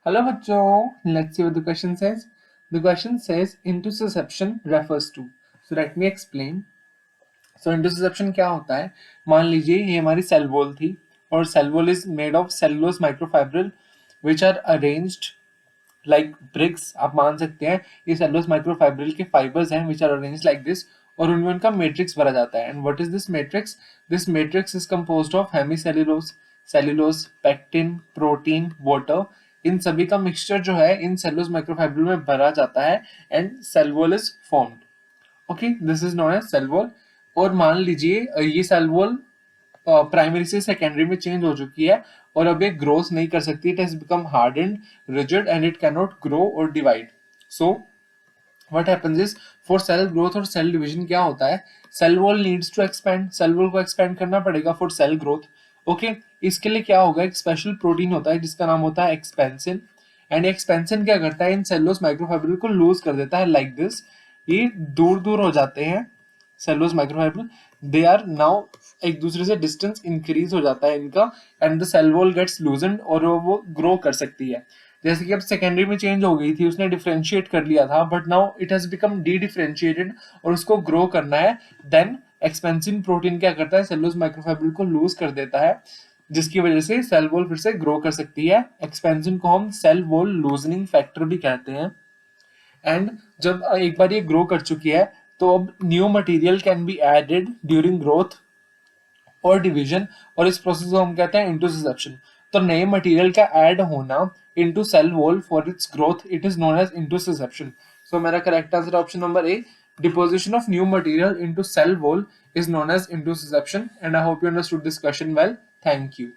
Hello बच्चों, let's see what the question says. The question says intussusception refers to. So let me explain. So intussusception क्या होता है? मान लीजिए ये हमारी सेल वॉल थी और cell wall is made of cellulose microfibril which are arranged like bricks. आप मान सकते हैं ये cellulose microfibril के fibers हैं which are arranged like this और उनमें उनका matrix भरा जाता है. And what is this matrix? This matrix is composed of hemicellulose, cellulose, pectin, protein, water. इन सभी का मिक्सचर जो है इन सेलुलोज माइक्रोफाइब्रिल में भरा जाता है and cell wall is formed. Okay, this is known as cell wall. और मान लीजिए ये सेल वॉल प्राइमरी से सेकेंडरी में चेंज हो चुकी है और अब ये ग्रोथ नहीं कर सकती. It has become hardened, rigid and it can not grow और divide. So what happens is for cell growth और सेल डिवीजन क्या होता है, cell wall needs to expand. Cell wall को एक्सपेंड करना पड़ेगा फॉर सेल ग्रोथ. ओके, इसके लिए क्या होगा, एक स्पेशल प्रोटीन होता है जिसका नाम होता है एक्सपेंसिन. एंड एक्सपेंसिन क्या करता है, इन सेलुलोज माइक्रोफाइब्रिल को लूज कर देता है लाइक दिस. ये दूर दूर हो जाते हैं cellulose microfibril. They are now एक दूसरे से डिस्टेंस इंक्रीज हो जाता है इनका and the cell wall gets loosened और वो ग्रो कर सकती है. जैसे कि अब सेकेंडरी में चेंज हो गई थी, उसने डिफरेंशिएट कर लिया था but now it has become D differentiated और उसको ग्रो करना है. देन एक्सपेंसिन प्रोटीन क्या करता है, सेलुलोज माइक्रोफाइब्रिल को लूज कर देता है जिसकी वजह से सेल वॉल फिर से ग्रो कर सकती है. एक्सपेंसिन को हम सेल वॉल लूजनिंग फैक्टर भी कहते हैं. एंड जब एक बार ये ग्रो कर चुकी है तो अब new material can be added during growth और डिवीजन और इस प्रोसेस को हम कहते हैं इंटुससेप्शन. तो नए मटेरियल का ऐड होना into cell wall for its growth, it is known as intussusception. So मेरा correct answer option number A, deposition of new material into cell wall is known as intussusception. And I hope you understood this question well. Thank you.